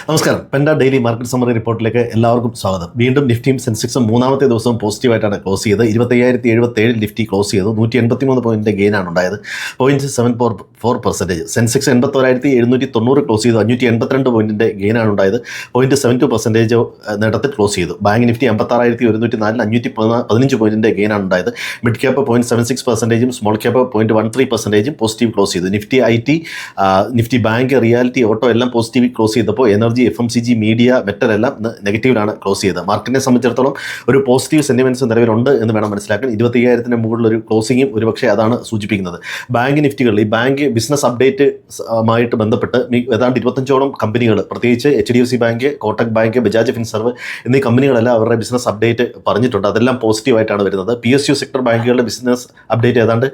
നമസ്കാരം. Penta daily market summary റിപ്പോർട്ടിലേക്ക് എല്ലാവർക്കും സ്വാഗതം. വീണ്ടും നിഫ്റ്റിയും സെൻസെക്സും മൂന്നാമത്തെ ദിവസവും പോസിറ്റീവായിട്ടാണ് ക്ലോസ് ചെയ്തത്. 25,077 നിഫ്റ്റി ക്ലോസ് ചെയ്തു. 183 പോയിന്റിന്റെ ഗെയിനാണ് ഉണ്ടായത്. 0.74%. സെൻസെക്സ് 81,790 ക്ലോസ് ചെയ്തു. 582 പോയിന്റിന്റെ ഗെയിനാണ് ഉണ്ടായത്. 0.72% നേട്ടത്തിൽ ക്ലോസ് ചെയ്തു. ബാങ്ക് നിഫ്റ്റി 56,104 515 പോയിന്റിന്റെ ഗെയിനാണ് ഉണ്ടായത്. Mid cap 0.76%, small cap 0.13% positive close ചെയ്തു. Nifty IT, Nifty bank, realty, auto എല്ലാം പോസിറ്റീവ് ക്ലോസ് ചെയ്തപ്പോൾ എനർജി, FMCG, മീഡിയ, മെറ്റൽ എല്ലാം നെഗറ്റീവിലാണ് ക്ലോസ് ചെയ്തത്. മാർക്കറ്റിനെ സംബന്ധിച്ചിടത്തോളം ഒരു പോസിറ്റീവ് സെന്റിമെന്റ്സ് നിലവിലുണ്ട് എന്ന് വേണം മനസ്സിലാക്കാൻ. 25,000 മുകളിലൊരു ക്ലോസിങ്ങും ഒരുപക്ഷെ അതാണ് സൂചിപ്പിക്കുന്നത്. ബാങ്ക് നിഫ്റ്റികളിൽ ഈ ബാങ്ക് ബിസിനസ് അപ്ഡേറ്റ് ആയിട്ട് ബന്ധപ്പെട്ട് ഏതാണ്ട് 25ഓളം കമ്പനികൾ, പ്രത്യേകിച്ച് HDFC bank, Kotak bank, Bajaj Finserv എന്നീ കമ്പനികളെല്ലാം അവരുടെ ബിസിനസ് അപ്ഡേറ്റ് പറഞ്ഞിട്ടുണ്ട്. അതെല്ലാം പോസിറ്റീവായിട്ടാണ് വരുന്നത്. PSU സെക്ടർ ബാങ്കുകളുടെ ബിസിനസ് അപ്ഡേറ്റ് ഏതാണ്ട്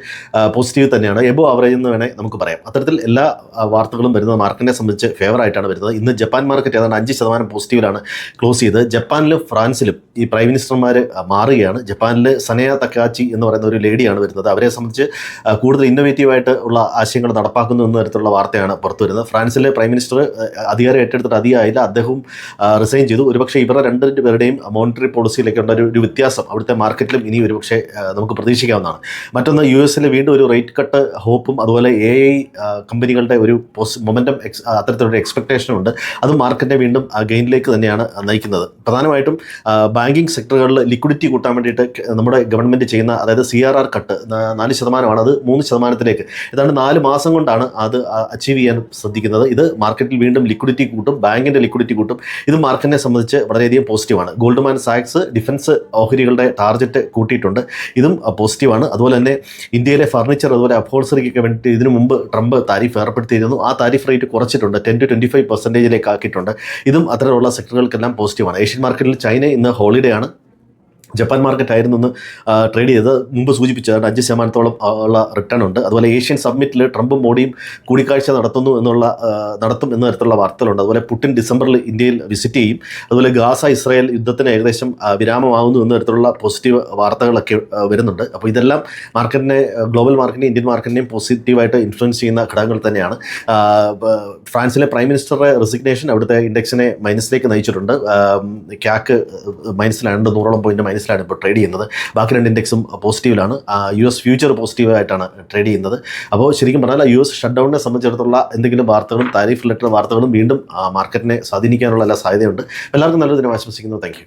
പോസിറ്റീവ് തന്നെയാണ്, എബോ ആവറേജ് എന്ന് വേണേൽ നമുക്ക് പറയാം. അത്തരത്തിൽ എല്ലാ വാർത്തകളും വരുന്നത് മാർക്കറ്റിനെ സംബന്ധിച്ച് ഫേവറായിട്ടാണ് വരുന്നത്. ഇന്ന് ജപ്പാൻ മാർക്കറ്റ് ഏതാണ്ട് 5% പോസിറ്റീവിലാണ് ക്ലോസ് ചെയ്തത്. ജപ്പാനിലും ഫ്രാൻസിലും ഈ പ്രൈം മിനിസ്റ്റർമാർ മാറുകയാണ്. ജപ്പാനിൽ സനയ തക്കാച്ചി എന്ന് പറയുന്ന ഒരു ലേഡിയാണ് വരുന്നത്. അവരെ സംബന്ധിച്ച് കൂടുതൽ ഇന്നോവേറ്റീവായിട്ട് ഉള്ള ആശയങ്ങൾ നടപ്പാക്കുന്നു എന്ന തരത്തിലുള്ള വാർത്തയാണ് പുറത്തു വരുന്നത്. ഫ്രാൻസിലെ പ്രൈം മിനിസ്റ്റർ അധികാരം ഏറ്റെടുത്തിട്ട് അധികമായില്ല, അദ്ദേഹവും റിസൈൻ ചെയ്തു. ഒരുപക്ഷെ ഇവരുടെ രണ്ടുപേരുടെയും മോണിറ്ററി പോളിസിയിലേക്ക് ഉള്ള ഒരു വ്യത്യാസം അവിടുത്തെ മാർക്കറ്റിലും ഇനി ഒരുപക്ഷെ നമുക്ക് പ്രതീക്ഷിക്കാവുന്നതാണ്. മറ്റൊന്ന്, US വീണ്ടും ഒരു റേറ്റ് കട്ട് ഹോപ്പും അതുപോലെ AI കമ്പനികളുടെ ഒരു മൊമെൻറ്റം അത്തരത്തിലൊരു എക്സ്പെക്ടേഷനുണ്ട്. അത് മാർക്കറ്റിനെ വീണ്ടും ഗെയിനിലേക്ക് തന്നെയാണ് നയിക്കുന്നത്. പ്രധാനമായിട്ടും ബാങ്കിങ് സെക്ടറുകളിൽ ലിക്വിഡിറ്റി കൂട്ടാൻ വേണ്ടിയിട്ട് നമ്മുടെ ഗവൺമെൻറ് ചെയ്യുന്ന, അതായത് CRR കട്ട് 4%, അത് 3%, ഏതാണ്ട് 4 മാസം കൊണ്ടാണ് അത് അച്ചീവ് ചെയ്യാൻ ശ്രദ്ധിക്കുന്നത്. ഇത് മാർക്കറ്റിൽ വീണ്ടും ലിക്വിഡിറ്റി കൂട്ടും, ബാങ്കിൻ്റെ ലിക്വിഡിറ്റി കൂട്ടും. ഇത് മാർക്കറ്റിനെ സംബന്ധിച്ച് വളരെയധികം പോസിറ്റീവാണ്. ഗോൾഡ്മാൻ സാക്സ് ഡിഫൻസ് ഓഹരികളുടെ ടാർഗറ്റ് കൂട്ടിയിട്ടുണ്ട്, ഇതും പോസിറ്റീവാണ്. അതുപോലെ തന്നെ ഇന്ത്യയിലെ ഫർണിച്ചർ, അതുപോലെ അപ്ഹോൾസറിക്കൊക്കെ വേണ്ടിയിട്ട് ഇതിനു മുമ്പ് ട്രംപ് താരിഫ് ഏർപ്പെടുത്തിയിരുന്നു. ആ താരിഫ് റേറ്റ് കുറച്ചിട്ടുണ്ട്, 10 to 25% ആക്കിയിട്ടുണ്ട്. ഇതും അത്തരമുള്ള സെക്ടറുകൾക്കെല്ലാം പോസിറ്റീവാണ്. ഏഷ്യൻ മാർക്കറ്റിൽ ചൈന ഇന്ന് ഹോളിഡേ ആണ്. ജപ്പാൻ മാർക്കറ്റ് ആയിരുന്നു ഇന്ന് ട്രേഡ് ചെയ്ത് മുമ്പ് സൂചിപ്പിച്ചത് 5% ഉള്ള റിട്ടേൺ ഉണ്ട്. അതുപോലെ ഏഷ്യൻ സബ്മിറ്റിൽ ട്രംപും മോഡിയും കൂടിക്കാഴ്ച നടത്തും എന്ന തരത്തിലുള്ള വാർത്തകളുണ്ട്. അതുപോലെ പുടിൻ ഡിസംബറിൽ ഇന്ത്യയിൽ വിസിറ്റ് ചെയ്യും. അതുപോലെ ഗാസ ഇസ്രായേൽ യുദ്ധത്തിന് ഏകദേശം വിരാമമാകുന്നു എന്ന തരത്തിലുള്ള പോസിറ്റീവ് വാർത്തകളൊക്കെ വരുന്നുണ്ട്. അപ്പോൾ ഇതെല്ലാം മാർക്കറ്റിനെ, ഗ്ലോബൽ മാർക്കറ്റിനെയും ഇന്ത്യൻ മാർക്കറ്റിനെയും പോസിറ്റീവായിട്ട് ഇൻഫ്ലുവൻസ് ചെയ്യുന്ന ഘടകങ്ങൾ തന്നെയാണ്. ഫ്രാൻസിലെ പ്രൈം മിനിസ്റ്ററുടെ റെസിഗ്നേഷൻ അവിടുത്തെ ഇൻഡെക്സിനെ മൈനസിലേക്ക് നയിച്ചിട്ടുണ്ട്. ക്യാക്ക് മൈനസിലാണ്, 100ഓളം പോയിന്റ് മൈനസിലാണ് ഇപ്പോൾ ട്രേഡ് ചെയ്യുന്നത്. ബാക്കി 2 ഇൻഡെക്സും പോസിറ്റീവിലാണ്. US ഫ്യൂച്ചർ പോസിറ്റീവായിട്ടാണ് ട്രേഡ് ചെയ്യുന്നത്. അപ്പോൾ ശരിക്കും പറഞ്ഞാൽ US ഷട്ട് ഡൗണിനെ സംബന്ധിച്ചിടത്തോളം എന്തെങ്കിലും വാർത്തകളും താരിഫ് റിലേറ്റഡ് വാർത്തകളും വീണ്ടും മാർക്കറ്റിനെ സ്വാധീനിക്കാനുള്ള എല്ലാ സാധ്യതയുണ്ട്. എല്ലാവർക്കും നല്ലൊരു ദിനം ആശംസിക്കുന്നു. Thank you.